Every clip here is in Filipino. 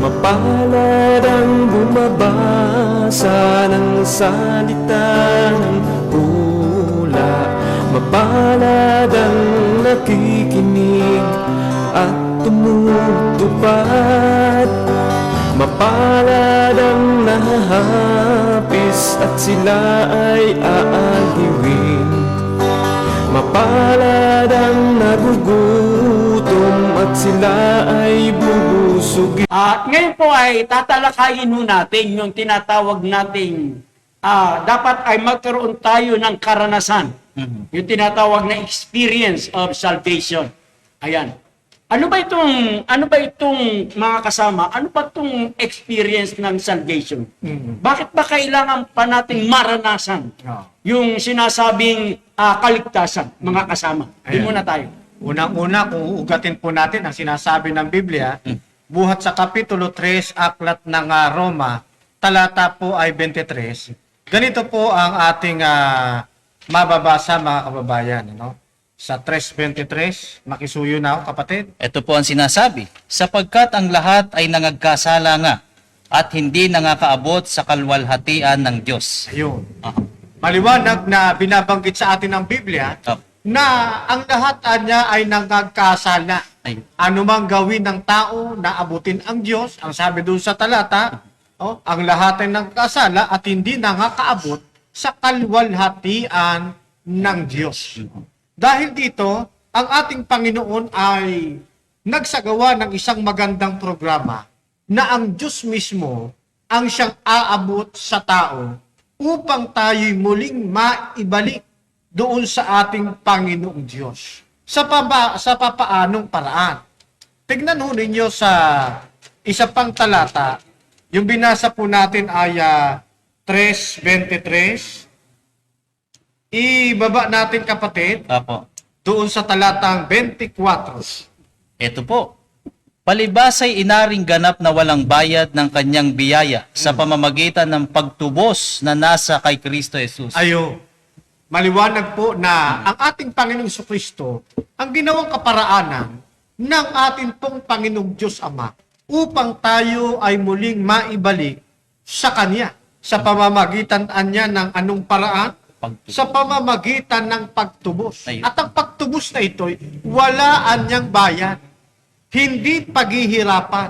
Mapalad ang bumabasa ng salita ng hula. Mapalad ang nakikinig at tumutupad. Mapalad ang nahahapis at sila ay aaliwin. Mapalad ang nagugutom at sila ay bubusugin. Ngayon po ay tatalakayin ho natin yung tinatawag nating dapat ay magkaroon tayo ng karanasan. Yung tinatawag na experience of salvation. Ayan. Ano ba itong mga kasama? Ano ba itong experience ng salvation? Bakit ba kailangan pa nating maranasan yung sinasabing kaligtasan, mga kasama? Doon muna tayo. Unang-una, kung uugatin po natin ang sinasabi ng Biblia, buhat sa Kapitulo 3, Aklat ng Roma, talata po ay 23. Ganito po ang ating mababasa, mga kababayan. Ano? Sa 3.23, makisuyo na ako, kapatid. Ito po ang sinasabi, sapagkat ang lahat ay nangagkasala nga at hindi nangakaabot sa kalwalhatian ng Diyos. Ayun. Maliwanag na binabanggit sa atin ng Biblia na ang lahat niya ay nangagkasala. Ayun. Ano mang gawin ng tao na abutin ang Diyos, ang sabi doon sa talata, ang lahat ay nangagkasala at hindi nangakaabot sa kalwalhatian ng Diyos. Dahil dito, ang ating Panginoon ay nagsagawa ng isang magandang programa na ang Diyos mismo ang siyang aabot sa tao upang tayo'y muling maibalik doon sa ating Panginoong Diyos. Sa papaanong paraan? Tignan ho ninyo sa isa pang talata, yung binasa po natin ay 3.23. Ibaba natin, kapatid, Apo. doon sa talatang 24. Ito po. Palibas ay inaring ganap na walang bayad ng kanyang biyaya sa pamamagitan ng pagtubos na nasa kay Kristo Jesus. Ayo, maliwanag po na ang ating Panginoong Kristo ang ginawang kaparaanan ng ating pong Panginoong Diyos Ama upang tayo ay muling maibalik sa Kanya sa pamamagitan niya ng anong paraan? Sa pamamagitan ng pagtubos. Ayun. At ang pagtubos na ito, wala anyang bayan. Hindi paghihirapan.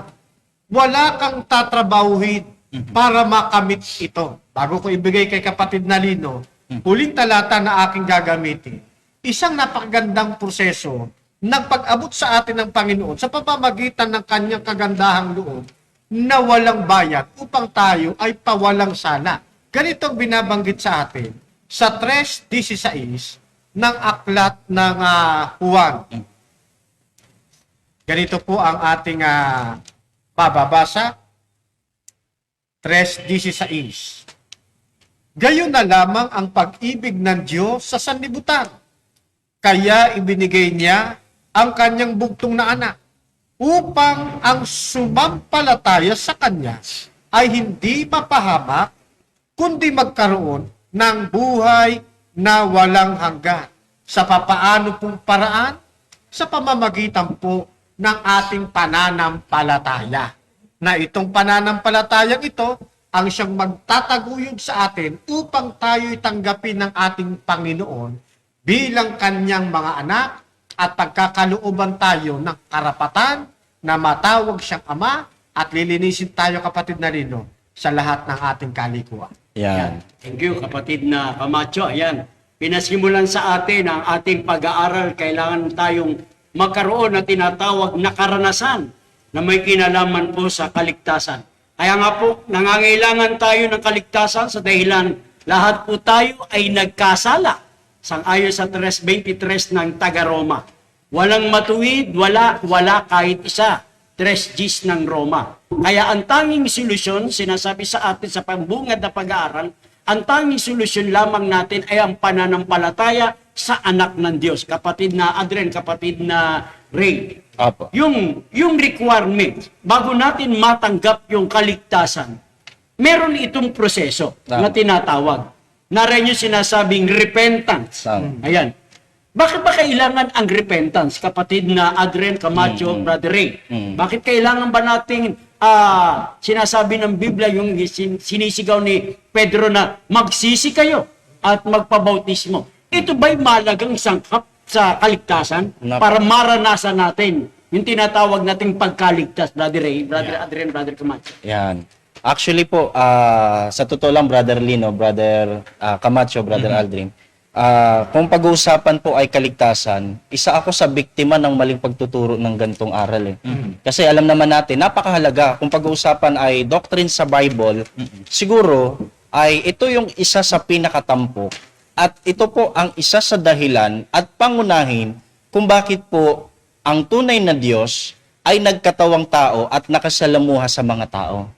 Wala kang tatrabahuhin para makamit ito. Bago ko ibigay kay kapatid na Lino, huling talata na aking gagamitin. Isang napakagandang proseso ng pag-abot sa atin ng Panginoon sa pamamagitan ng kanyang kagandahang loob na walang bayad upang tayo ay pawalang sala. Ganito ang binabanggit sa atin sa 3.16 ng aklat ng Juan. Ganito po ang ating bababasa. 3.16. Gayon na lamang ang pag-ibig ng Diyos sa sanlibutan. Kaya ibinigay niya ang kanyang bugtong na anak upang ang sumampalataya sa kanya ay hindi mapahamak kundi magkaroon ng buhay na walang hanggan. Sa papaano pong paraan? Sa pamamagitan po ng ating pananampalataya. Na itong pananampalatayang ito ang siyang magtataguyod sa atin upang tayo'y tanggapin ng ating Panginoon bilang kanyang mga anak at pagkakalooban tayo ng karapatan na matawag siyang Ama at lilinisin tayo, kapatid na Lino, sa lahat ng ating kalikuan. Yan. Thank you, kapatid na Camacho. Ayan, pinasimulan sa atin ang ating pag-aaral. Kailangan tayong magkaroon na tinatawag na karanasan na may kinalaman po sa kaligtasan. Kaya nga po, nangangailangan tayo ng kaligtasan sa dahilan lahat po tayo ay nagkasala. Sang-ayon sa 3.23 ng taga-Roma. Walang matuwid, wala kahit isa. 3 Gs ng Roma. Kaya ang tanging solusyon, sinasabi sa atin sa pambungad na pag-aaral, ang tanging solusyon lamang natin ay ang pananampalataya sa anak ng Diyos. Kapatid na Adrian, kapatid na Ray. Apo. Yung requirement, bago natin matanggap yung kaligtasan, meron itong proseso na tinatawag. Narin yung sinasabing repentance. Ayan. Bakit ba kailangan ang repentance, kapatid na Adrian Camacho, Brother Ray? Bakit kailangan ba nating sinasabi ng Biblia, yung sinisigaw ni Pedro na magsisi kayo at magpabautismo. Ito ba'y malagang sangkap sa kaligtasan para maranasan natin yung tinatawag nating pagkaligtas, Brother Ray, Brother Adrian, Brother Camacho? Yan. Actually po, sa totoo lang, Brother Lino, Brother Camacho, Brother Aldrin, kung pag-uusapan po ay kaligtasan, isa ako sa biktima ng maling pagtuturo ng gantong aral. Kasi alam naman natin, napakahalaga. Kung pag-uusapan ay doctrine sa Bible, siguro ay ito yung isa sa pinakatampok. At ito po ang isa sa dahilan at pangunahin kung bakit po ang tunay na Diyos ay nagkatawang tao at nakasalamuha sa mga tao.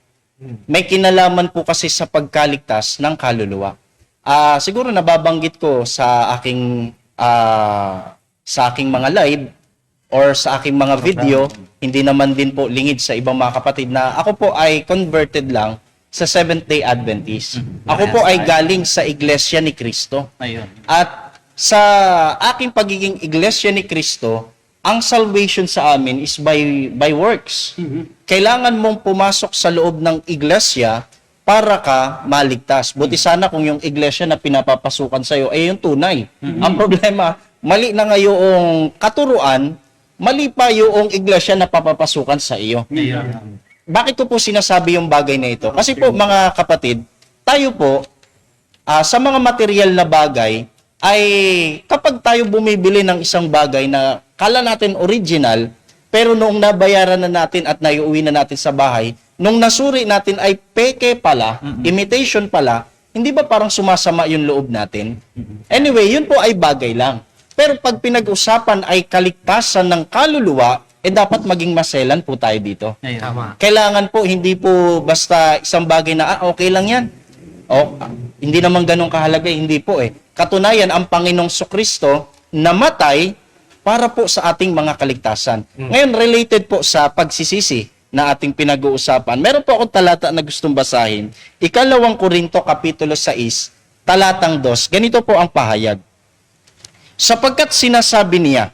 May kinalaman po kasi sa pagkaligtas ng kaluluwa. Siguro nababanggit ko sa aking mga live or sa aking mga video, hindi naman din po lingid sa ibang mga kapatid na ako po ay converted lang sa Seventh-day Adventist. Ako po ay galing sa Iglesia ni Cristo. Ayun. At sa aking pagiging Iglesia ni Cristo, ang salvation sa amin is by works. Kailangan mong pumasok sa loob ng iglesia para ka maligtas. Buti sana kung yung iglesia na pinapapasukan sa'yo ay yung tunay. Ang problema, mali na nga yung katuruan, mali pa yung iglesia na papapasukan sa iyo. Bakit ko po sinasabi yung bagay na ito? Kasi po mga kapatid, tayo po, sa mga material na bagay, ay kapag tayo bumibili ng isang bagay na kala natin original, pero noong nabayaran na natin at naiuwi na natin sa bahay, nung nasuri natin ay peke pala, imitation pala, hindi ba parang sumasama yung loob natin? Anyway, yun po ay bagay lang. Pero pag pinag-usapan ay kaligtasan ng kaluluwa, dapat maging maselan po tayo dito. Tama. Kailangan po, hindi po basta isang bagay na, okay lang yan. Hindi naman ganun kahalaga, hindi po eh. Katunayan, ang Panginoong Sokristo namatay para po sa ating mga kaligtasan. Ngayon, related po sa pagsisisi na ating pinag-uusapan. Meron po akong talata na gustong basahin. 2 Korinto, Kapitulo 6, talatang 2. Ganito po ang pahayag. Sapagkat sinasabi niya,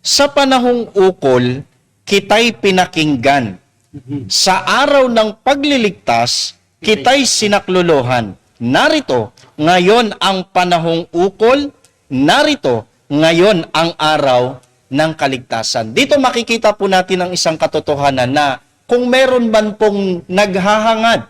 sa panahong ukol, kita'y pinakinggan. Sa araw ng pagliligtas, kita'y sinaklolohan. Narito, ngayon ang panahong ukol, narito, ngayon ang araw ng kaligtasan. Dito makikita po natin ang isang katotohanan na kung meron man pong naghahangad,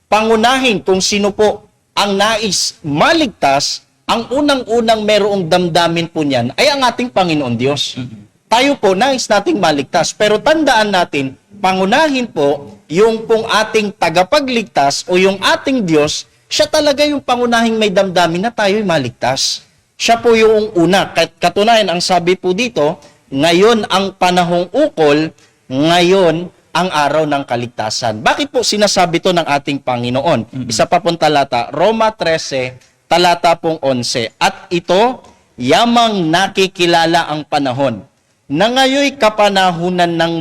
pangunahin kung sino po ang nais maligtas, ang unang-unang merong damdamin po niyan ay ang ating Panginoon Diyos. Tayo po nais nating maligtas, pero tandaan natin, pangunahin po yung pong ating tagapagligtas o yung ating Diyos, siya talaga yung pangunahing may damdamin na tayo'y maligtas. Siya po yung una. Katunayan, ang sabi po dito, ngayon ang panahong ukol, ngayon ang araw ng kaligtasan. Bakit po sinasabi to ng ating Panginoon? Isa pa pong talata, Roma 13, talata pong 11. At ito, yamang nakikilala ang panahon, na ngayoy kapanahunan ng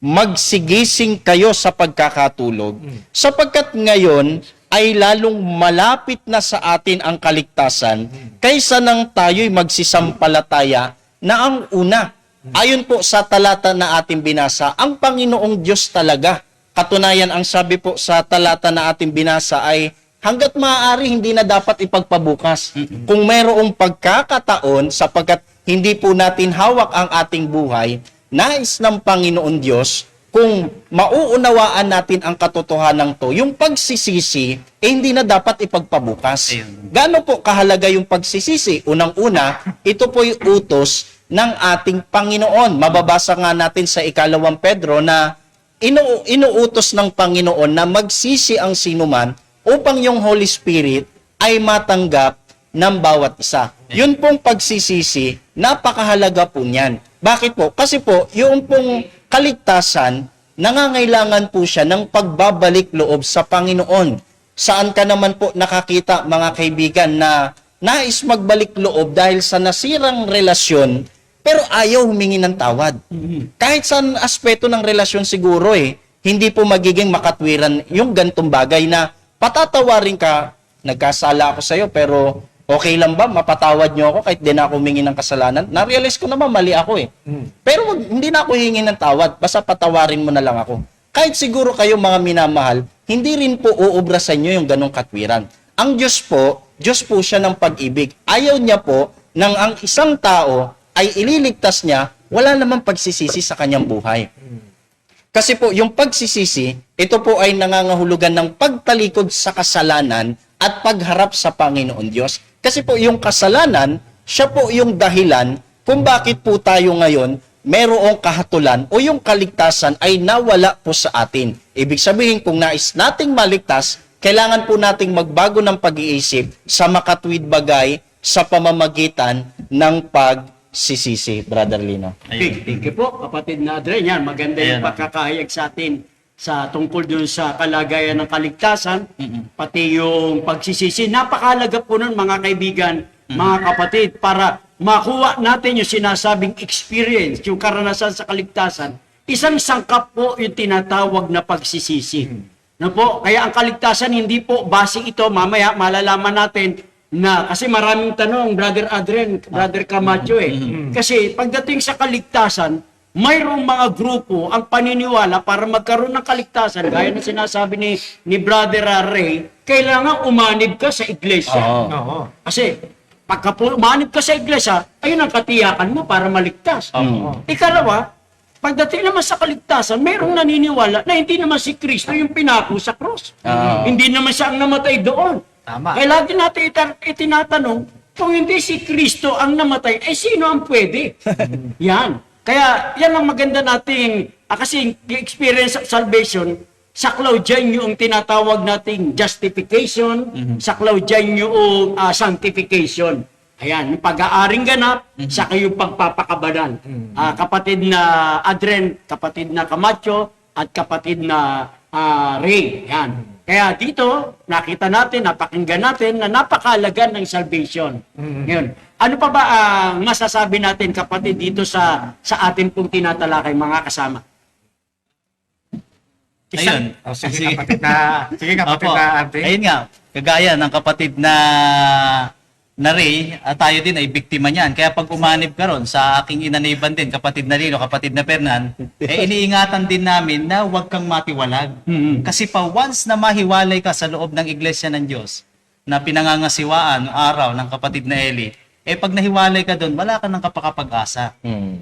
magsigising kayo sa pagkakatulog, sapagkat ngayon ay lalong malapit na sa atin ang kaligtasan kaysa nang tayo'y magsisampalataya na ang una. Ayon po sa talata na ating binasa, ang Panginoong Diyos talaga. Katunayan, ang sabi po sa talata na ating binasa ay hanggat maaari hindi na dapat ipagpabukas. Kung mayroong pagkakataon sapagkat hindi po natin hawak ang ating buhay, nais ng Panginoon Diyos, kung mauunawaan natin ang katotohanan to, yung pagsisisi, hindi na dapat ipagpabukas. Gaano po kahalaga yung pagsisisi? Unang-una, ito po yung utos ng ating Panginoon. Mababasa nga natin sa 2 Pedro na inuutos ng Panginoon na magsisi ang sinuman upang yung Holy Spirit ay matanggap ng bawat isa. Yun pong pagsisisi, napakahalaga po niyan. Bakit po? Kasi po, yung pong kaligtasan, nangangailangan po siya ng pagbabalik loob sa Panginoon. Saan ka naman po nakakita, mga kaibigan, na nais magbalik loob dahil sa nasirang relasyon, pero ayaw humingi ng tawad. Kahit sa aspeto ng relasyon siguro hindi po magiging makatwiran yung gantong bagay na patatawarin ka, nagkasala ako sa'yo, pero okay lang ba? Mapatawad niyo ako kahit di na ako humingi ng kasalanan? Na-realize ko naman, mali ako Pero hindi na ako hihingi ng tawad. Basta patawarin mo na lang ako. kahit siguro kayo mga minamahal, hindi rin po uubra sa inyo yung ganong katwiran. Ang Diyos po siya ng pag-ibig. Ayaw niya po nang ang isang tao ay ililigtas niya, wala namang pagsisisi sa kanyang buhay. Kasi po, yung pagsisisi, ito po ay nangangahulugan ng pagtalikod sa kasalanan at pagharap sa Panginoon Diyos. Kasi po, yung kasalanan, siya po yung dahilan kung bakit po tayo ngayon merong kahatulan o yung kaligtasan ay nawala po sa atin. Ibig sabihin, kung nais nating maligtas, kailangan po nating magbago ng pag-iisip sa makatwid bagay sa pamamagitan ng pagsisisi, Brother Lino. Thank you po, kapatid na Adrian. Yan, maganda yung Ayan. pagkakahayag sa atin sa tungkol dun sa kalagayan ng kaligtasan, pati yung pagsisisi. Napakahalaga po nun, mga kaibigan, mga kapatid, para makuha natin yung sinasabing experience, yung karanasan sa kaligtasan. Isang sangkap po yung tinatawag na pagsisisi. No po? Kaya ang kaligtasan, hindi po base ito, mamaya malalaman natin na, kasi maraming tanong, Brother Adrian, Brother Camacho Kasi pagdating sa kaligtasan, mayroong mga grupo ang paniniwala para magkaroon ng kaligtasan, gaya ng sinasabi ni Brother Ray, kailangan umanib ka sa iglesia. Oo. Kasi pagka umanib ka sa iglesia, ayun ang katiyakan mo para maligtas. Ikalawa, pagdating naman sa kaligtasan, mayroong naniniwala na hindi naman si Kristo yung pinako sa cross. Hindi naman siya ang namatay doon. Tama. Kaya lagi natin itinatanong, kung hindi si Kristo ang namatay, eh sino ang pwede? Yan. Kaya yan ang maganda nating, kasi yung experience of salvation, saklaw dyan yung tinatawag nating justification, saklaw dyan yung sanctification. Ayan, yung pag-aaring ganap, saka yung pagpapakabalan. Kapatid na Adren, kapatid na Camacho, at kapatid na Ray. Yan. Kaya dito, nakita natin, napakinggan natin na napakahalaga ng salvation. Ngayon, ano pa ba ang masasabi natin, kapatid, dito sa ating pong tinatalakay, mga kasama? Ayun. Sige, kapatid na Ate. Ayun nga, kagaya ng kapatid na Ray, tayo din ay biktima niyan. Kaya pag umanib ka ron sa aking inaniban din, kapatid na Lino, kapatid na Fernan, iniingatan din namin na huwag kang matiwalag. Kasi pa once na mahiwalay ka sa loob ng iglesia ng Diyos, na pinangangasiwaan noong araw ng kapatid na Eli, pag nahiwalay ka doon, wala ka ng kapakapag-asa.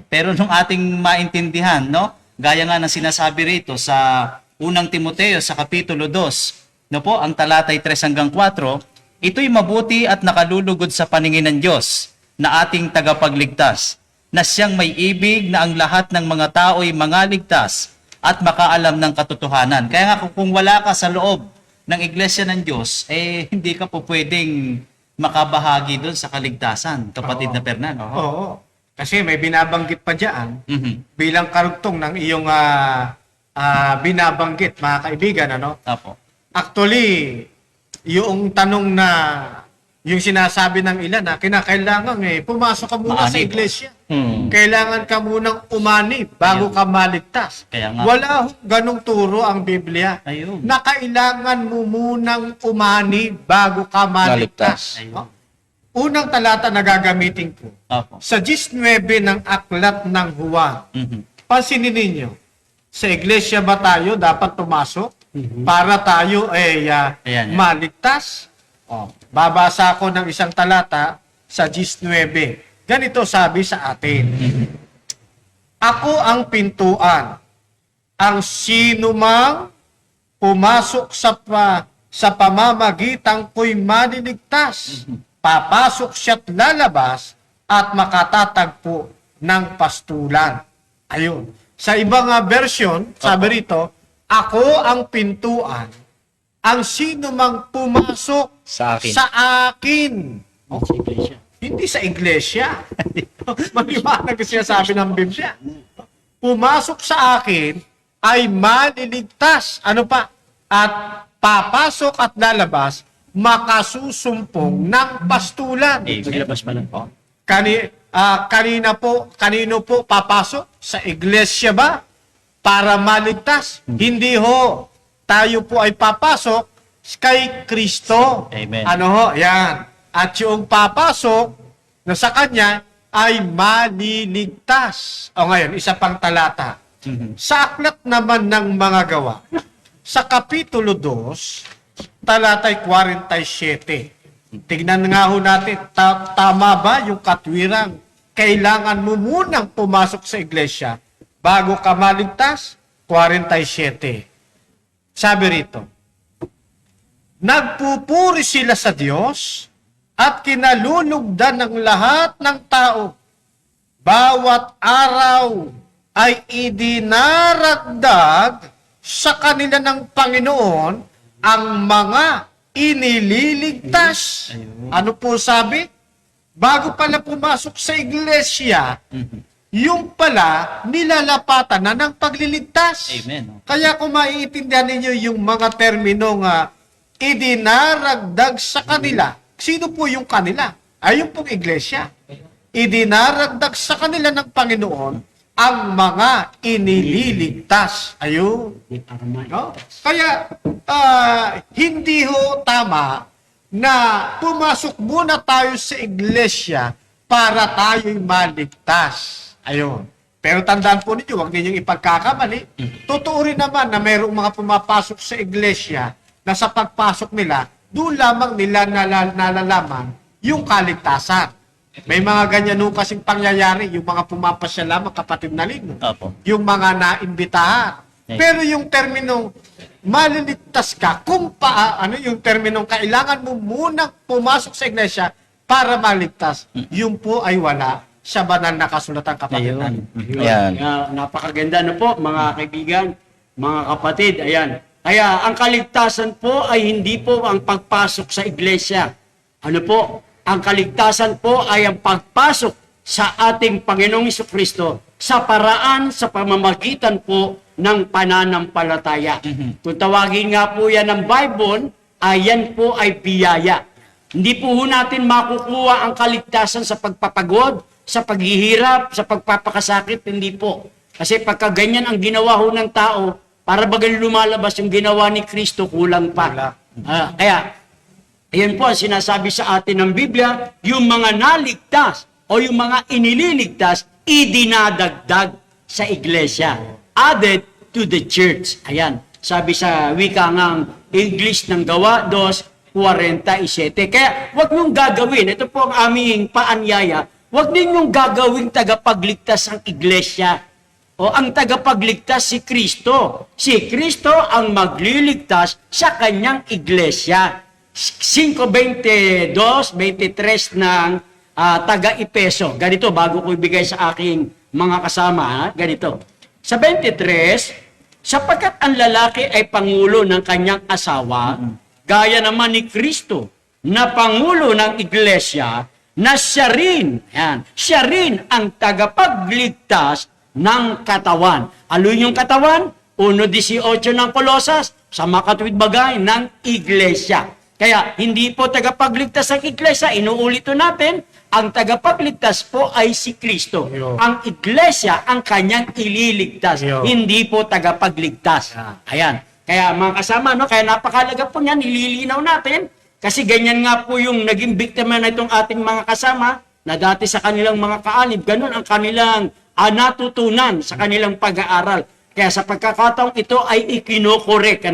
Pero nung ating maintindihan, no, gaya nga ng sinasabi rito sa unang Timoteo sa kapitulo 2, no po, ang talatay 3 hanggang 4, ito'y mabuti at nakalulugod sa paningin ng Diyos na ating tagapagligtas, na siyang may ibig na ang lahat ng mga tao'y mangaligtas at makaalam ng katotohanan. Kaya nga kung wala ka sa loob ng iglesia ng Diyos, hindi ka po pwedeng makabahagi doon sa kaligtasan, kapatid na Fernan. Oo. Kasi may binabanggit pa dyan, Mhm. bilang karugtong ng iyong binabanggit, mga kaibigan, ano? Apo. Actually, yung tanong na, yung sinasabi ng ilan na kinakailangan pumasok ka muna sa Maanib. iglesia. Kailangan ka munang umanib bago ka maligtas. Kaya nga. Wala ganong turo ang Biblia. Ayun. Na kailangan mo munang umanib bago ka maligtas. Ayun. No? Unang talata na gagamitin ko. Apo. Sa 19 ng aklat ng Juan, pansinin ninyo, sa iglesia ba tayo dapat pumasok para tayo Ayan. maligtas? Babasa ko ng isang talata sa 19. Ganito sabi sa atin. Ako ang pintuan. Ang sino mang pumasok sa pamamagitan ko'y maliligtas. Papasok siya't lalabas at makatatagpo ng pastulan. Ayun. Sa ibang version, sabi rito, ako ang pintuan. Ang sino mang pumasok Sa akin. sa akin. Sa iglesia. Hindi sa iglesia. Maliwanag ang sinasabi ng Biblia. Pumasok sa akin ay maliligtas. Ano pa? At papasok at lalabas, makasusumpong ng pastulan. Maglabas pa lang. Kanino po papasok? Sa iglesia ba? Para maligtas? Hindi ho. Tayo po ay papasok kay Kristo. Amen. Ano ho? Yan. At yung papasok na sa Kanya ay maliligtas. O ngayon, isa pang talata. Sa aklat naman ng mga gawa, sa Kapitulo 2, talatay 47. Tignan nga ho natin, tama ba yung katwirang kailangan mo munang pumasok sa iglesia bago ka maligtas? 47. Sabi rito, nagpupuri sila sa Diyos at kinalulugdan ng lahat ng tao. Bawat araw ay idinaragdag sa kanila ng Panginoon ang mga inililigtas. Ano po sabi? Bago pala pumasok sa iglesia, yung pala nilalapatan na ng pagliligtas. Amen. Kaya kung maiintindihan ninyo yung mga terminong idinaragdag sa kanila, sino po yung kanila? Ay yung pong iglesia. Idinaragdag sa kanila ng Panginoon ang mga inililigtas. Ayun. No? Kaya, hindi ho tama na pumasok muna tayo sa iglesia para tayo'y maligtas. Ayun. Pero tandaan po ninyo, huwag ninyong ipagkakamali. Totoo rin naman na mayroong mga pumapasok sa iglesia na sa pagpasok nila, doon lamang nila nalalaman yung kaligtasan. May mga ganyan ho kasing pangyayari, yung mga pumapasya lamang, kapatid na lino. Opo. Yung mga naimbitahan. Pero yung terminong maliligtas ka, kung ano yung terminong kailangan mo munang pumasok sa iglesia para maligtas, yun po ay wala sa banal na kasulatan, kapatid na lino. Ayan. Napakaganda na po, mga kaibigan, mga kapatid. Ayan. Kaya ang kaligtasan po ay hindi po ang pagpasok sa iglesia. Ano po? Ang kaligtasan po ay ang pagpasok sa ating Panginoong Jesucristo sa paraan, sa pamamagitan po ng pananampalataya. Kung tawagin nga po yan ng Bible, ayan po ay biyaya. Hindi po natin makukuha ang kaligtasan sa pagpapagod, sa paghihirap, sa pagpapakasakit, hindi po. Kasi pagka ganyan ang ginawa ho ng tao, para bagang lumalabas yung ginawa ni Kristo, kulang pa. Kaya, ayan po ang sinasabi sa atin ng Biblia, yung mga naligtas o yung mga inililigtas, idinadagdag sa iglesia. Added to the church. Ayan, sabi sa wika ng English ng Gawa 2:47. Kaya wag niyong gagawin, ito po ang aming paanyaya, wag ninyong gagawing tagapagligtas ang iglesia. O ang tagapagligtas si Kristo. Si Kristo ang magliligtas sa kanyang iglesia. 5:22-23 ng taga-Epeso. Ganito, bago ko ibigay sa aking mga kasama, ganito. Sa 23, sapagkat ang lalaki ay pangulo ng kanyang asawa, gaya naman ni Kristo, na pangulo ng iglesia, na siya rin ang tagapagligtas ng katawan. Ano yung katawan? 1:18 ng Kolosas, sa makatuwid bagay ng iglesia. Kaya hindi po tagapagligtas ang iglesia, inuulito natin, ang tagapagligtas po ay si Kristo. Ang iglesia ang kanyang ililigtas, hindi po tagapagligtas. Ayan. Kaya mga kasama, kaya napakalaga po niyan, nililinaw natin, kasi ganyan nga po yung naging biktima na itong ating mga kasama, na dati sa kanilang mga kaanib, ganun ang kanilang natutunan sa kanilang pag-aaral. Kaya sa pagkakataong ito ay ikinokorek,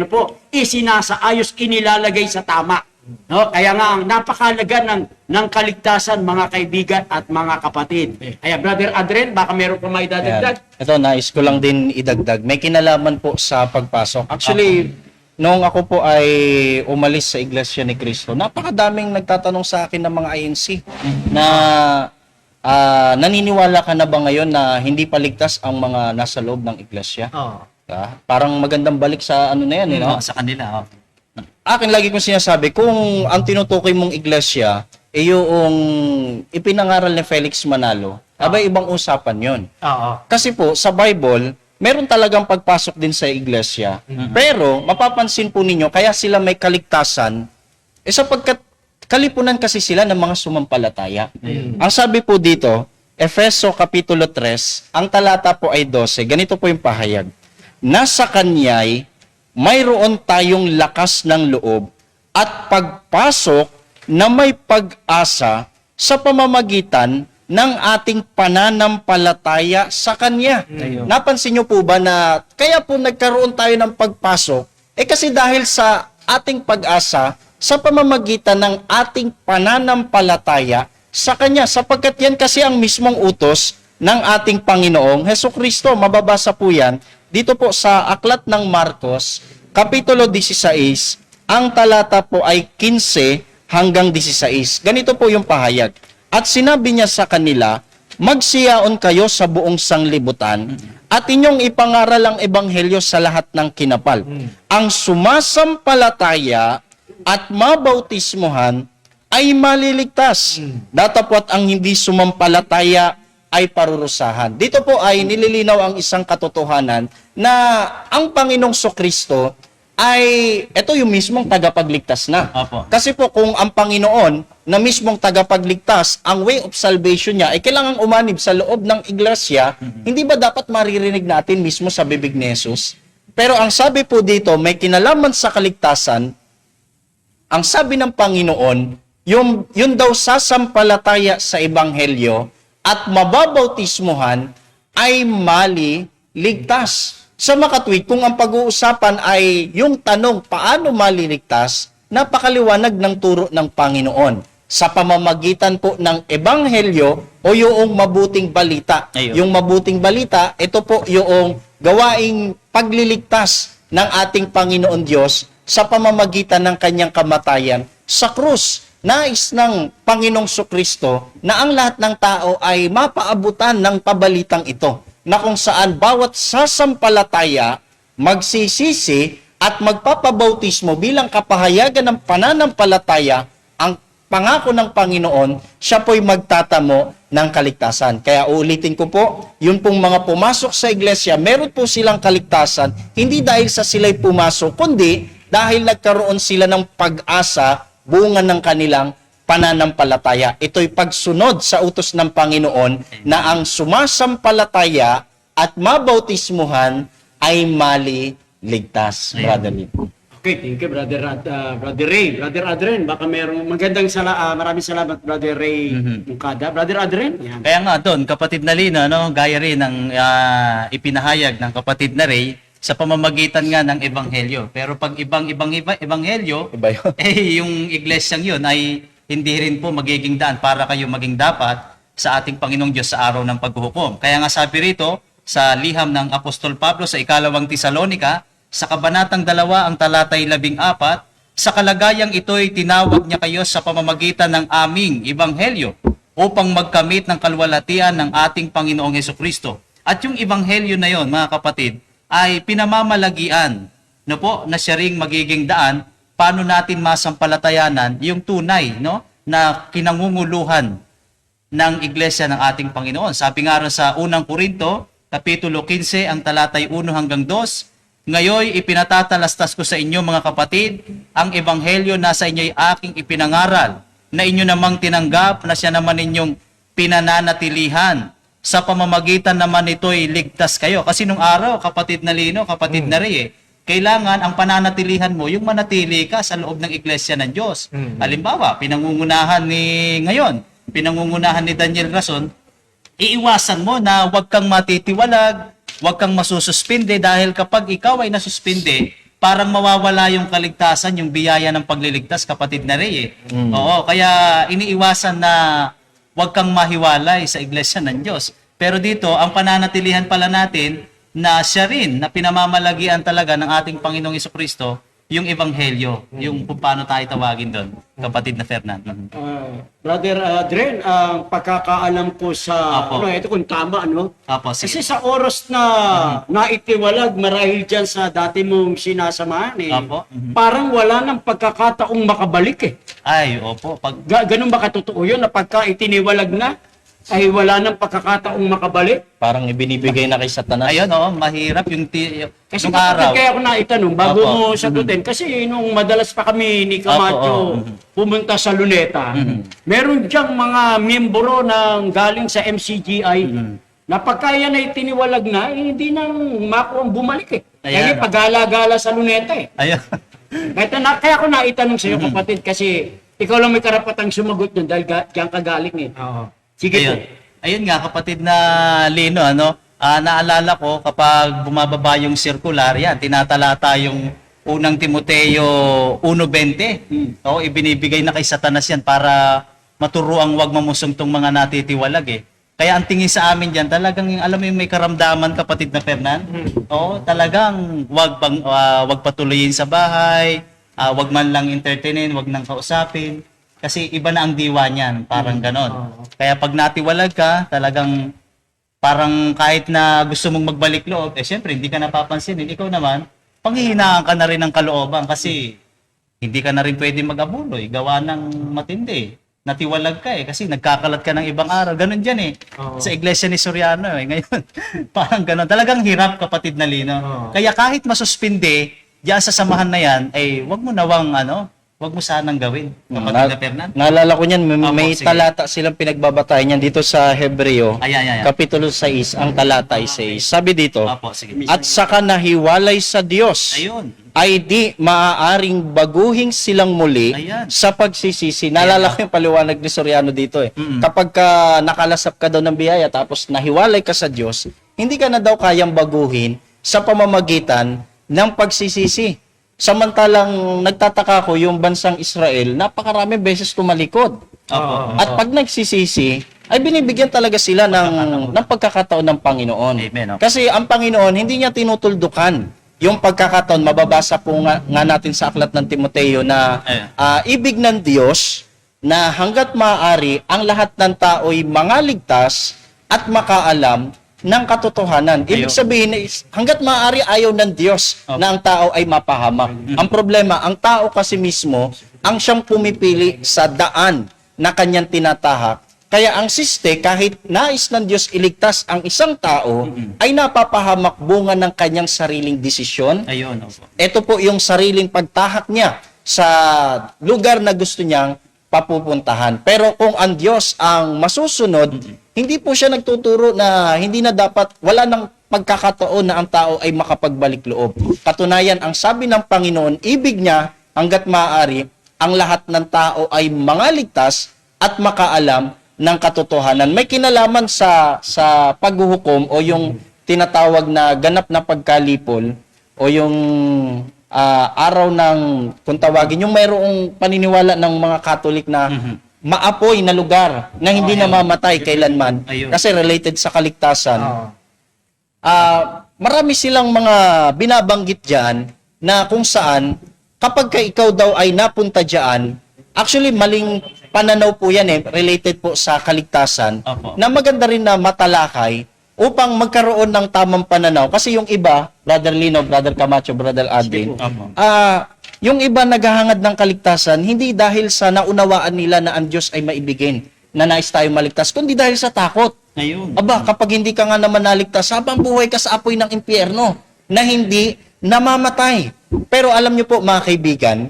isinasaayos, inilalagay sa tama. No? Kaya nga ang napakalaga ng kaligtasan, mga kaibigan at mga kapatid. Kaya Brother Adren, baka meron pa may dadagdag. Ito, nais ko lang din idagdag. May kinalaman po sa pagpasok. Actually, noong ako po ay umalis sa Iglesia ni Cristo, napakadaming nagtatanong sa akin ng mga INC na naniniwala ka na ba ngayon na hindi paligtas ang mga nasa loob ng iglesia? Parang magandang balik sa ano na yan, Sa kanila. Akin lagi kong sinasabi, kung ang tinutukoy mong iglesia ay yung ipinangaral ni Felix Manalo, abay ibang usapan yon. Kasi po, sa Bible, meron talagang pagpasok din sa iglesia. Pero, mapapansin po ninyo, kaya sila may kaligtasan, sapagkat kalipunan kasi sila ng mga sumampalataya. Ang sabi po dito, Efeso Kapitulo 3, ang talata po ay 12, ganito po yung pahayag. Nasa kanya'y mayroon tayong lakas ng loob at pagpasok na may pag-asa sa pamamagitan ng ating pananampalataya sa Kanya. Napansin niyo po ba na kaya po nagkaroon tayo ng pagpasok? Kasi dahil sa ating pag-asa, sa pamamagitan ng ating pananampalataya sa Kanya. Sapagkat yan kasi ang mismong utos ng ating Panginoong Hesukristo. Mababasa po yan dito po sa Aklat ng Marcos, Kapitulo 16, ang talata po ay 15 hanggang 16. Ganito po yung pahayag. At sinabi niya sa kanila, magsiyaon kayo sa buong sanglibutan at inyong ipangaral ang ebanghelyo sa lahat ng kinapal. Ang sumasampalataya at mabautismuhan ay maliligtas. Datapwat ang hindi sumampalataya ay parurusahan. Dito po ay nililinaw ang isang katotohanan na ang Panginoong Sokristo ay ito yung mismong tagapagligtas na. Opo. Kasi po kung ang Panginoon na mismong tagapagligtas, ang way of salvation niya ay kailangang umanib sa loob ng iglesia, hindi ba dapat maririnig natin mismo sa bibig ni Jesus? Pero ang sabi po dito, may kinalaman sa kaligtasan, ang sabi ng Panginoon, yun daw sasampalataya sa ebanghelyo at mababautismuhan ay maliligtas. Sa makatwid, kung ang pag-uusapan ay yung tanong paano maliligtas, napakaliwanag ng turo ng Panginoon sa pamamagitan po ng ebanghelyo o yung mabuting balita. Ayun. Yung mabuting balita, ito po yung gawaing pagliligtas ng ating Panginoon Diyos sa pamamagitan ng kanyang kamatayan sa krus. Nais ng Panginoong Sokristo na ang lahat ng tao ay mapaabutan ng pabalitang ito, na kung saan bawat sasampalataya, magsisisi at magpapabautismo bilang kapahayagan ng pananampalataya, ang pangako ng Panginoon, siya po'y magtatamo ng kaligtasan. Kaya uulitin ko po, yun pong mga pumasok sa iglesia, meron po silang kaligtasan, hindi dahil sa sila'y pumasok, kundi dahil nagkaroon sila ng pag-asa, bunga ng kanilang pananampalataya. Ito'y pagsunod sa utos ng Panginoon na ang sumasampalataya at mabautismuhan ay maliligtas. Brother Lee. Okay, thank you, Brother Ray. Brother Adren, baka merong maraming salamat, Brother Ray Mukada. Brother Adren, yan. Kaya nga doon, kapatid na Lino, gaya rin ng ipinahayag ng kapatid na Ray sa pamamagitan nga ng ebanghelyo. Pero pag ibang ebanghelyo, Iba yun. yung iglesyang yun ay hindi rin po magiging daan para kayo maging dapat sa ating Panginoong Diyos sa araw ng paghuhukom. Kaya nga sabi rito sa liham ng Apostol Pablo sa ikalawang Tesalonika, sa kabanatang 2 ang talatay 14, sa kalagayang ito'y tinawag niya kayo sa pamamagitan ng aming ebanghelyo upang magkamit ng kalwalatian ng ating Panginoong Hesukristo. At yung ebanghelyo na yon, mga kapatid, ay pinamamalagian na siya ring magiging daan paano natin masampalatayanan yung tunay na kinangunguluhan ng iglesia ng ating Panginoon. Sabi nga rin sa unang Korinto, Kapitulo 15, ang talatay 1 hanggang 2, ngayoy ipinatatalastas ko sa inyo mga kapatid, ang ebanghelyo na sa inyo'y aking ipinangaral, na inyo namang tinanggap na siya naman inyong pinananatilihan. Sa pamamagitan naman ito'y ligtas kayo. Kasi nung araw, kapatid na Lino, kapatid na Ray, kailangan ang pananatilihan mo, yung manatili ka sa loob ng iglesia ng Diyos. Halimbawa, pinangungunahan ni Daniel Rason, iiwasan mo na huwag kang matitiwalag, huwag kang masususpinde dahil kapag ikaw ay nasuspinde, parang mawawala yung kaligtasan, yung biyaya ng pagliligtas, kapatid na Ray. Oo, kaya iniiwasan na huwag kang mahiwalay sa iglesia ng Diyos. Pero dito, ang pananatilihan pala natin na siya rin, na pinamamalagian talaga ng ating Panginoong Hesukristo, yung ebanghelyo, yung kung paano tayo tawagin doon, kapatid na Fernando. Brother Adren, ang pagkakaalam ko sa, Apo. ito kung tama, Apo, Kasi sige. sa oras na naitiwalag marahil dyan sa dati mong sinasamahan, Apo. parang wala nang pagkakataong makabalik Ay, opo. Pag, Ganun ba katotoo yun na pagka itiniwalag na, ay wala nang pagkakataong makabalik? Parang ibinibigay na kay Satanas. ayun, mahirap yung, Kasi nung araw. kaya ako naitanong, bago Apo. mo sagutin, kasi nung madalas pa kami ni Camacho pumunta sa Luneta, meron diyang mga miyembro ng galing sa MCGI na pagka yan ay tiniwalag na, hindi nang makuha bumalik Ayan. Kaya pag-gala-gala sa Luneta Ayun. Kaya ako naitanong sa iyo kapatid, kasi ikaw lang may karapatang sumagot dyan dahil diyan ka galing Oo. Sige po. Ayun nga, kapatid na Lino, naalala ko kapag bumababa yung circular, yan, tinatalata yung unang Timoteo 1:20. Ibinibigay na kay Satanas yan para maturuang wag mamusong tong mga natitiwalag eh. Kaya ang tingin sa amin diyan, talagang alam mo yung may karamdaman, kapatid na Fernan. Talagang wag patuloyin sa bahay, wag man lang entertainin, wag nang kausapin. Kasi iba na ang diwa niyan, parang ganon. Kaya pag natiwalag ka, talagang parang kahit na gusto mong magbalik loob, syempre hindi ka napapansinin. Ikaw naman, panghihinaan ka na rin ng kalooban kasi hindi ka na rin pwede mag-abuloy, gawa ng matindi. Natiwalag ka kasi nagkakalat ka ng ibang aral. Ganon dyan sa iglesia ni Soriano ngayon. Parang ganon. Talagang hirap, kapatid na Lino. Kaya kahit masuspinde, diyan sa samahan na yan, wag mo nawang wag mo sanang gawin, kapatid na Fernan. Naalala ko niyan, may Sige. talata silang pinagbabatayan niyan dito sa Hebreo, Ayan. Kapitulo 6, ang talata ay 6. Sabi dito, Apo, sige. at saka nahiwalay sa Diyos, Ayun. ay di maaaring baguhin silang muli Ayan. sa pagsisisi. Naalala ko yung paliwanag ni Soriano dito Kapag ka nakalasap ka daw ng biyaya tapos nahiwalay ka sa Diyos, hindi ka na daw kayang baguhin sa pamamagitan ng pagsisisi. Samantalang nagtataka ko yung bansang Israel, napakarami beses tumalikod. At pag nagsisisi, ay binibigyan talaga sila ng pagkakataon ng Panginoon. Amen. Kasi ang Panginoon, hindi niya tinutuldukan yung pagkakataon. Mababasa po nga natin sa aklat ng Timoteo na ibig ng Diyos na hanggat maaari, ang lahat ng tao'y mangaligtas at makaalam ng katotohanan. Ibig sabihin, hanggat maaari ayaw ng Diyos na ang tao ay mapahamak. Ang problema, ang tao kasi mismo, ang siyang pumipili sa daan na kanyang tinatahak. Kaya ang siste, kahit nais ng Diyos iligtas ang isang tao, ay napapahamak bunga ng kanyang sariling desisyon. Ayun. Opo. Ito po yung sariling pagtahak niya sa lugar na gusto niyang papupuntahan. Pero kung ang Diyos ang masusunod, hindi po siya nagtuturo na hindi na dapat, wala nang pagkakataon na ang tao ay makapagbalik loob. Katunayan, ang sabi ng Panginoon, ibig niya hanggat maaari, ang lahat ng tao ay mangaligtas at makaalam ng katotohanan. May kinalaman sa paghuhukom o yung tinatawag na ganap na pagkalipol o yung araw ng, kung tawagin, yung mayroong paniniwala ng mga Katolik na maapoy na lugar na hindi namamatay kailanman. Ayun. Kasi related sa kaligtasan. Marami silang mga binabanggit dyan na kung saan kapag ka ikaw daw ay napunta dyan, actually maling pananaw po yan related po sa kaligtasan, Opo. na maganda rin na matalakay upang magkaroon ng tamang pananaw. Kasi yung iba, Brother Lino, Brother Camacho, Brother Advin, Opo. yung iba naghahangad ng kaligtasan, hindi dahil sa naunawaan nila na ang Diyos ay maibigin, na nais tayo maligtas, kundi dahil sa takot. Ayun. Aba, kapag hindi ka nga naman naligtas, habang buhay ka sa apoy ng impyerno, na hindi namamatay. Pero alam niyo po, mga kaibigan,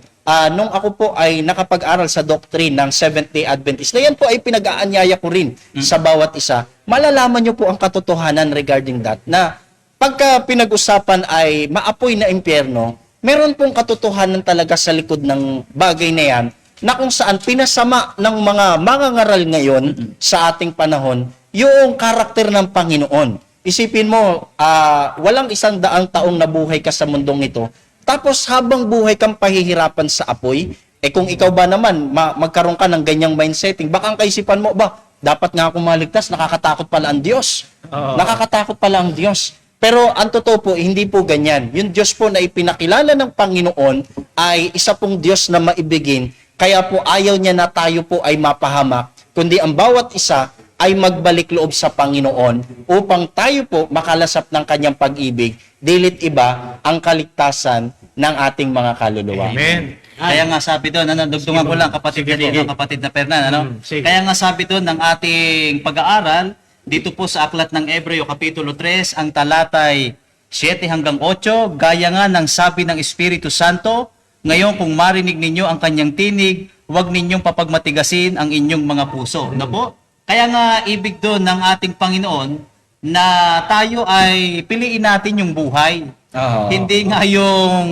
nung ako po ay nakapag-aral sa doctrine ng Seventh-day Adventist, na yan po ay pinag-aanyaya ko rin sa bawat isa, malalaman niyo po ang katotohanan regarding that, na pagka pinag-usapan ay maapoy na impyerno, meron pong katotohanan talaga sa likod ng bagay na yan, na kung saan pinasama ng mga mangangaral ngayon sa ating panahon, yung karakter ng Panginoon. Isipin mo, walang 100 taong nabuhay ka sa mundong ito, tapos habang buhay kang pahihirapan sa apoy, kung ikaw ba naman, magkaroon ka ng ganyang mindsetting, baka ang kaisipan mo, dapat nga akong maligtas, nakakatakot pala ang Diyos. Nakakatakot pala ang Diyos. Pero ang totoo po, hindi po ganyan. Yung Diyos po na ipinakilala ng Panginoon ay isa pong Diyos na maibigin. Kaya po ayaw niya na tayo po ay mapahamak, kundi ang bawat isa ay magbalik loob sa Panginoon upang tayo po makalasap ng kanyang pag-ibig, dilit iba ang kaligtasan ng ating mga kaluluwa. Amen. Kaya nga sabi doon, dugtungan ko lang, kapatid na Lino, kapatid na Fernan, Sige. Kaya nga sabi doon ng ating pag-aaral, dito po sa aklat ng Hebreo Kapitulo 3, ang talatay 7 hanggang 8, gaya nga ng sabi ng Espiritu Santo, ngayon kung marinig ninyo ang kanyang tinig, huwag ninyong papagmatigasin ang inyong mga puso. No po? Kaya nga ibig doon ng ating Panginoon na tayo ay piliin natin yung buhay. Hindi nga yung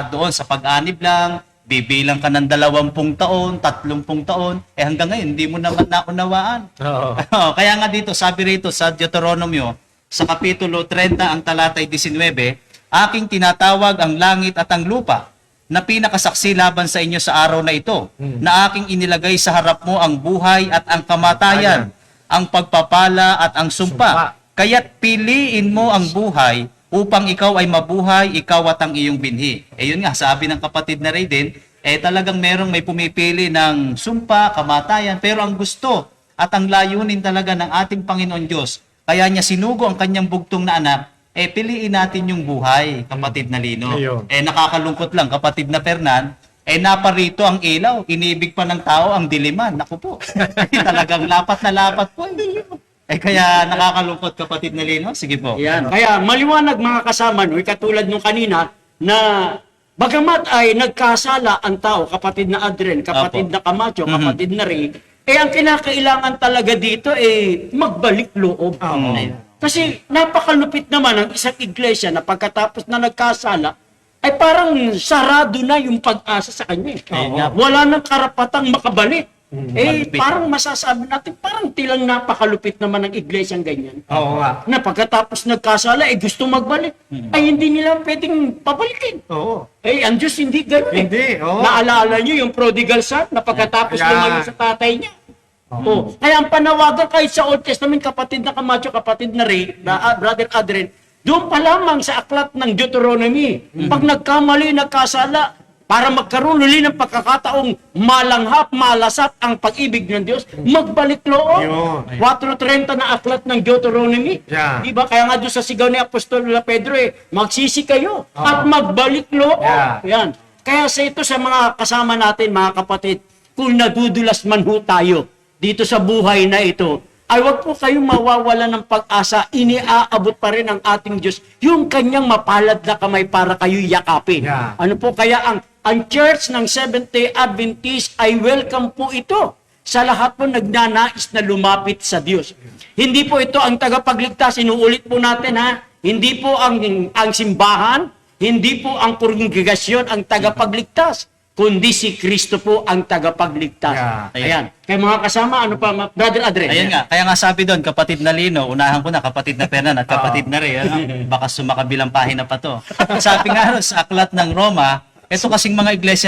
doon sa pag-anib lang, bibilang ka ng 20 taon, 30 taon, hanggang ngayon, hindi mo naman naunawaan. Oo. Kaya nga dito, sabi rito sa Deuteronomio, sa Kapitulo 30, ang talatay 19, aking tinatawag ang langit at ang lupa na pinakasaksi laban sa inyo sa araw na ito, na aking inilagay sa harap mo ang buhay at ang kamatayan, ang pagpapala at ang sumpa. Kaya't piliin mo ang buhay upang ikaw ay mabuhay, ikaw at ang iyong binhi. Yun nga, sabi ng kapatid na Ray din, talagang may pumipili ng sumpa, kamatayan, pero ang gusto at ang layunin talaga ng ating Panginoon Diyos, kaya niya sinugo ang kanyang bugtong na anak, piliin natin yung buhay, kapatid na Lino. Ayun. Nakakalungkot lang, kapatid na Fernan, naparito ang ilaw, inibig pa ng tao ang diliman. Naku po, talagang lapat na lapat po. Kaya nakakalungkot, kapatid na Lino. Sige po. Yan. Kaya maliwanag mga kasama, no, katulad nung kanina, na bagamat ay nagkasala ang tao, kapatid na Adren, kapatid Apo. na Camacho, kapatid na Ray, ang kinakailangan talaga dito magbalik loob. Kasi napakalupit naman ang isang iglesia na pagkatapos na nagkasala, ay parang sarado na yung pag-asa sa kanya. Wala nang karapatang makabalik. Malupit. Parang masasabi natin, parang tilang napakalupit naman ng iglesyang ganyan. Oo nga. Na pagkatapos nagkasala, gusto magbalik. Ay hindi nila pwedeng pabalikin. Oo. Ang Diyos hindi gano'n Hindi, oo. Naalala niyo yung prodigal son na pagkatapos Yeah. lumayo sa tatay niya. Kaya ang panawagan kahit sa Old Testament, kapatid na Camacho, kapatid na Ray, Brother Adren, doon pa lamang sa aklat ng Deuteronomy, pag nagkamali, nagkasala, para magkaroon uli ng pagkakataong malanghap, malasap ang pag-ibig ng Diyos, magbalik loob. Yun. 4:30 na aklat ng Deuteronomy. Yeah. Diba? Kaya nga doon sa sigaw ni Apostol Pedro, magsisi kayo at magbalik loob. Yeah. Yan. Kaya sa ito sa mga kasama natin, mga kapatid, kung nadudulas man ho tayo dito sa buhay na ito, ay wag po kayong mawawala ng pag-asa, iniaabot pa rin ng ating Diyos yung kanyang mapalad na kamay para kayo yakapin. Yeah. Ano po kaya ang church ng Seventh-day Adventist ay welcome po ito sa lahat po nagnanais na lumapit sa Diyos. Hindi po ito ang tagapagligtas, inuulit po natin ha, hindi po ang simbahan, hindi po ang kongregasyon ang tagapagligtas, kundi si Kristo po ang tagapagligtas. Yeah. Ayan. Kaya mga kasama, ano pa, Brother Adren? Ayun nga, kaya nga sabi doon, kapatid na Lino, unahan ko na, kapatid na Fernan at kapatid na Ray, baka sumakabilang pahina pa to. Sabi nga ron, sa aklat ng Roma, ito kasing mga iglesia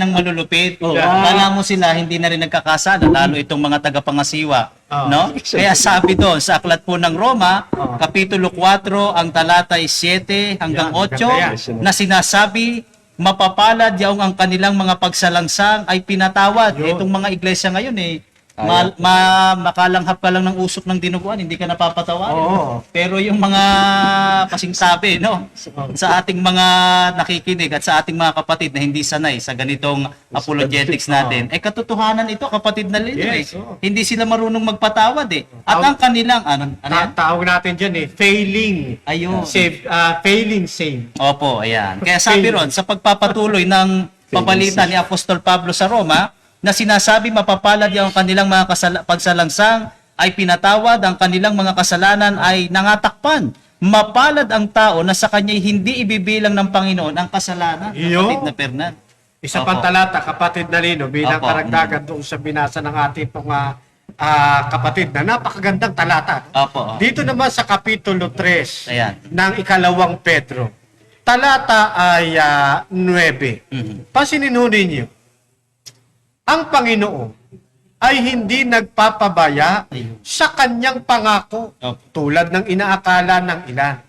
ng malulupit, kala mo sila hindi na rin nagkakasala, lalo itong mga tagapangasiwa. No? Kaya sabi doon, sa aklat po ng Roma, Kapitulo 4, ang talatay 7 hanggang 8, na sinasabi, mapapalad yaong ang kanilang mga pagsalangsang ay pinatawad. Itong mga iglesia ngayon makalanghap ka lang ng usok ng dinuguan, hindi ka napapatawarin. Oo. Pero yung mga kasing sabi, no, sa ating mga nakikinig at sa ating mga kapatid na hindi sanay sa ganitong apologetics natin, katotohanan ito, kapatid na Lino. Yes, oo. Hindi sila marunong magpatawad At ang kanilang, ano yan? Tawag natin dyan failing. Ayun. Failing save. Opo, ayan. Kaya sabi ron, sa pagpapatuloy ng papalitan ni Apostol Pablo sa Roma, na sinasabi mapapalad yung kanilang mga pagsalangsang ay pinatawad, ang kanilang mga kasalanan ay nangatakpan. Mapalad ang tao na sa kanya'y hindi ibibilang ng Panginoon ang kasalanan. Iyo. Kapatid na Fernan. Isa Opo. pang talata, kapatid na Lino, bilang Opo. karagdagan doon sa binasa ng ating kapatid na napakagandang talata. Opo. Dito naman sa Kapitulo 3 Ayan. ng Ikalawang Pedro, talata ay 9. Pansinin ho ninyo, ang Panginoon ay hindi nagpapabaya sa kanyang pangako tulad ng inaakala ng ilan.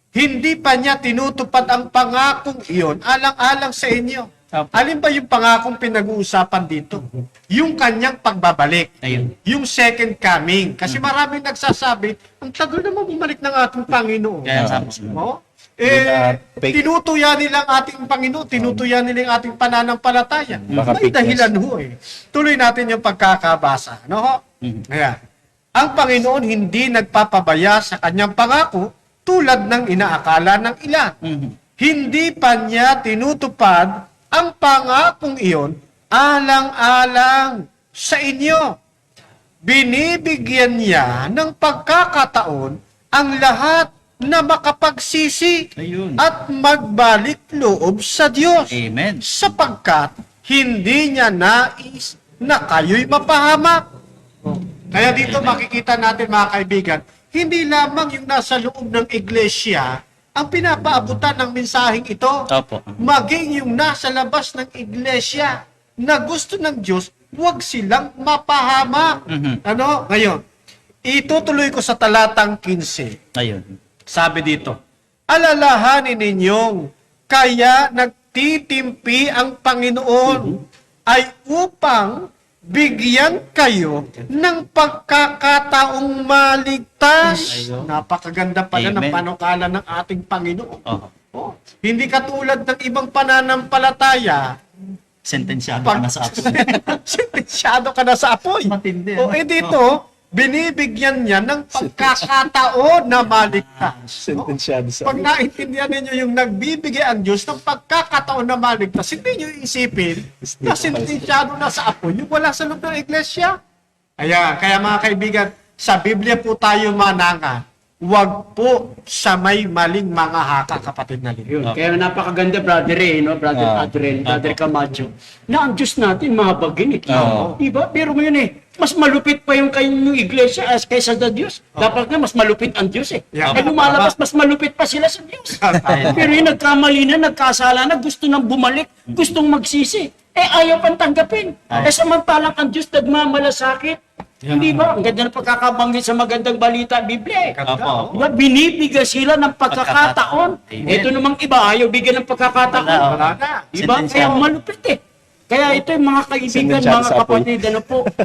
Hindi pa niya tinutupad ang pangakong iyon alang-alang sa inyo. Alin ba yung pangakong pinag-uusapan dito? Yung kanyang pagbabalik. Ayun. Yung second coming. Kasi maraming nagsasabi, ang tagal naman bumalik ng ating Panginoon. Kaya sabi Oh? Tinutuya nila ang ating Panginoon, tinutuya nila ang ating pananampalataya. May dahilan ho Tuloy natin yung pagkakabasa. No ho? Ayan. Ang Panginoon hindi nagpapabaya sa kanyang pangako tulad ng inaakala ng ilan. Hindi pa niya tinutupad ang pangakong iyon alang-alang sa inyo. Binibigyan niya ng pagkakataon ang lahat na makapagsisi Ayun. at magbalik loob sa Diyos. Amen. Sapagkat hindi niya nais na kayo'y mapahamak. Kaya dito makikita natin mga kaibigan, hindi lamang yung nasa loob ng iglesia ang pinapaabutan ng mensaheng ito, Opo. maging yung nasa labas ng iglesia na gusto ng Diyos, huwag silang mapahamak. Ano? Ngayon, itutuloy ko sa talatang 15. Ayun. Sabi dito, alalahanin ninyong kaya nagtitimpi ang Panginoon ay upang bigyan kayo ng pagkakataong maligtas. Ayun. Napakaganda pala ng Amen. panukala ng ating Panginoon. Oh. Oh, hindi katulad ng ibang pananampalataya, Sentensyado ka na sa apo. sentensyado ka na sa apoy. Matindi, O ano? dito, binibigyan niya ng pagkakataon na maligtas. Sentensyado sa... Pag naintindihan ninyo yung nagbibigay ang Diyos ng pagkakataon na maligtas, hindi nyo isipin na sentensyado na sa apoy yung wala sa loob ng iglesia. Kaya mga kaibigan, sa Biblia po tayo mananga, wag po sa may maling mga haka, kapatid na Yun. lingkod. Kaya napakaganda, brother no? Brother Adriel, brother Camacho, na ang Diyos natin mahabagin Diba? Pero mo yun mas malupit pa yung kanyang iglesia as kaysa sa Diyos. Dapat nga mas malupit ang Diyos Yeah. Kaya lumalabas, mas malupit pa sila sa Diyos. Pero yung nagkamali na, nagkasala na, gusto nang bumalik, gustong magsisi. Ayaw pang tanggapin. Samantalang ang Diyos nagmamalasakit. Hindi ba? Ang ganda ng pagkakabanggit sa magandang balita, Biblia. Opo. Diba? Binibigyan sila ng pagkakataon. Amen. Ito namang iba, ayaw bigyan ng pagkakataon. Wala na. Diba? Kaya malupit Kaya ito yung mga kaibigan, Sentensyado mga sa apoy. kapatid,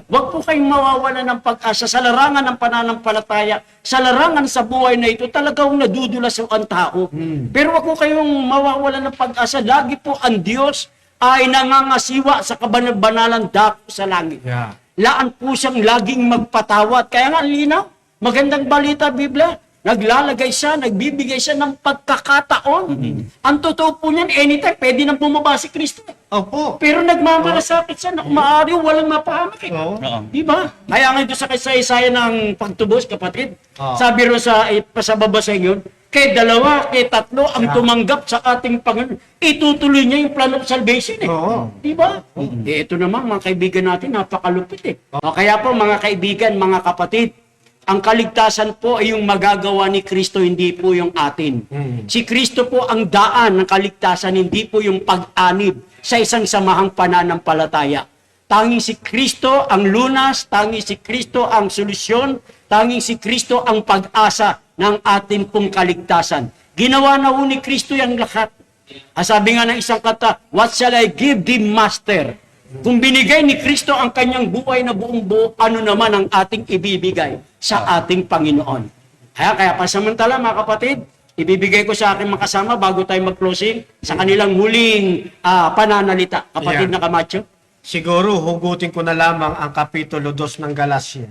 wag po kayong mawawala ng pag-asa sa larangan ng pananampalataya, sa larangan sa buhay na ito, talagang nadudulas ang tao. Pero wag po kayong mawawala ng pag-asa. Lagi po ang Diyos ay nangangasiwa sa kabanal-banalang dako sa langit. Yeah. Laan po siyang laging magpatawad. Kaya nga, linaw, magandang balita, Biblia. Naglalagay siya, nagbibigay siya ng pagkakataon. Ang totoo po niyan, anytime, pwede nang bumaba si Kristo. Opo. Pero nagmamalasakit siya na maaari walang mapahamak Oo. Di ba? Kaya nga ito sa kasaysayan ng pagtubos, kapatid. Oo. Sabi ro sa pasababa sa inyo, kay dalawa, kay tatlo ang tumanggap sa ating Panginoon. Itutuloy niya yung plan of salvation Oo. Di ba? Ito naman, mga kaibigan natin, napakalupit O kaya po, mga kaibigan, mga kapatid, ang kaligtasan po ay yung magagawa ni Kristo, hindi po yung atin. Si Kristo po ang daan ng kaligtasan, hindi po yung pag-anib sa isang samahang pananampalataya. Tanging si Kristo ang lunas, tanging si Kristo ang solusyon, tanging si Kristo ang pag-asa ng ating pong kaligtasan. Ginawa na ho ni Kristo yung lahat. Sabi nga ng isang kata, what shall I give thee, Master? Kung binigay ni Kristo ang kanyang buhay na buong buo, ano naman ang ating ibibigay sa ating Panginoon? Kaya pasamantala, mga kapatid, ibibigay ko sa aking makasama bago tayo mag-closing sa kanilang huling pananalita. Kapatid Yeah. na Camacho. Siguro, hugutin ko na lamang ang Kapitulo 2 ng Galacia,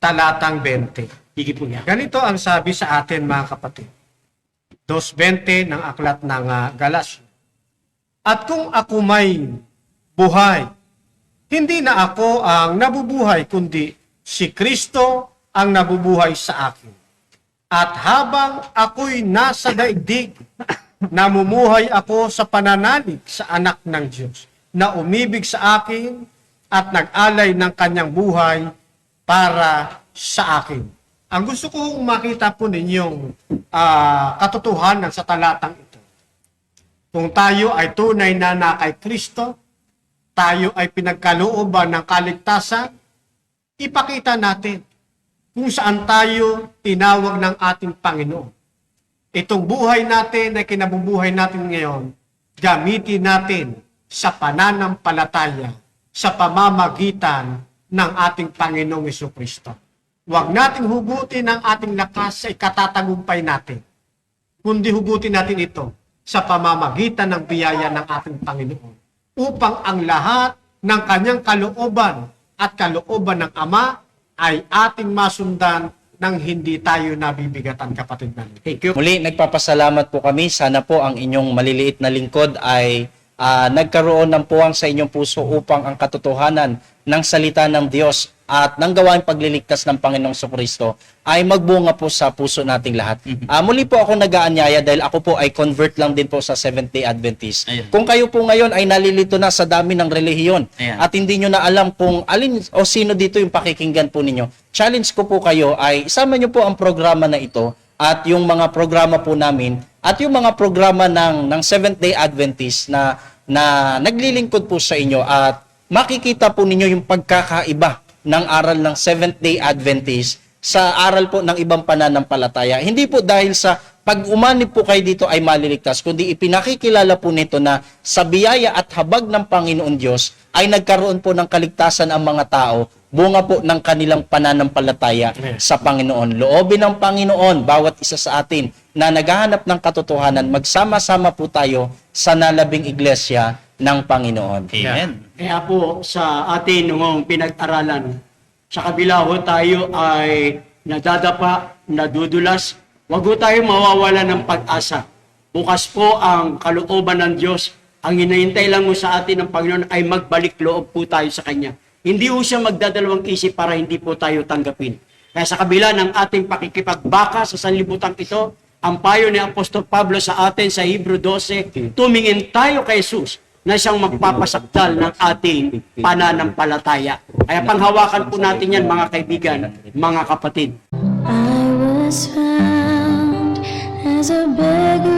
talatang 20. Sige po yan. Ganito ang sabi sa atin, mga kapatid. 2:20 ng aklat ng Galacia. At kung ako may buhay, hindi na ako ang nabubuhay, kundi si Kristo ang nabubuhay sa akin. At habang ako'y nasa daigdig, namumuhay ako sa pananalig sa anak ng Diyos, na umibig sa akin at nag-alay ng kanyang buhay para sa akin. Ang gusto kong makita po ninyong katotohanan sa talatang ito. Kung tayo ay tunay na kay Kristo, tayo ay pinagkalooban ng kaligtasan, ipakita natin kung saan tayo tinawag ng ating Panginoon. Itong buhay natin na kinabubuhay natin ngayon, gamitin natin sa pananampalataya, sa pamamagitan ng ating Panginoong Jesucristo. Huwag nating hugutin ang ating lakas sa ikatatagumpay natin, kundi hugutin natin ito sa pamamagitan ng biyaya ng ating Panginoon, upang ang lahat ng kanyang kalooban at kalooban ng Ama ay ating masundan nang hindi tayo nabibigatan, kapatid namin. Thank you. Muli, nagpapasalamat po kami. Sana po ang inyong maliliit na lingkod ay nagkaroon ng puwang sa inyong puso upang ang katotohanan ng salita ng Diyos at ng gawaing pagliligtas ng Panginoong Kristo ay magbunga po sa puso nating lahat. Muli po ako nag-aanyaya dahil ako po ay convert lang din po sa Seventh-day Adventist. Ayan. Kung kayo po ngayon ay nalilito na sa dami ng relihiyon Ayan. at hindi nyo na alam kung alin o sino dito yung pakikinggan po ninyo, challenge ko po kayo ay isama nyo po ang programa na ito at yung mga programa po namin at yung mga programa ng Seventh-day Adventist na naglilingkod po sa inyo at makikita po ninyo yung pagkakaiba ng aral ng Seventh-day Adventist sa aral po ng ibang pananampalataya. Hindi po dahil sa pag umanib po kayo dito ay maliligtas, kundi ipinakikilala po nito na sa biyaya at habag ng Panginoon Diyos ay nagkaroon po ng kaligtasan ang mga tao, bunga po ng kanilang pananampalataya sa Panginoon. Loobin ng Panginoon, bawat isa sa atin na naghahanap ng katotohanan, magsama-sama po tayo sa nalabing iglesia ng Panginoon. Amen. Kaya po sa atin noong pinag-aralan, sa kabila ho tayo ay nadadapa, nadudulas, wag ho tayo mawawala ng pag-asa. Bukas po ang kalooban ng Diyos. Ang hinahintay lang ho sa atin ng Panginoon ay magbalik loob po tayo sa Kanya. Hindi ho siya magdadalawang isip para hindi po tayo tanggapin. Kaya sa kabila ng ating pakikipagbaka sa sanlibutan ito, ang payo ni Apostol Pablo sa atin sa Hebrew 12, tumingin tayo kay Jesus na siyang magpapasakdal ng ating pananampalataya. Kaya panghawakan po natin yan, mga kaibigan, mga kapatid. I was found as a beggar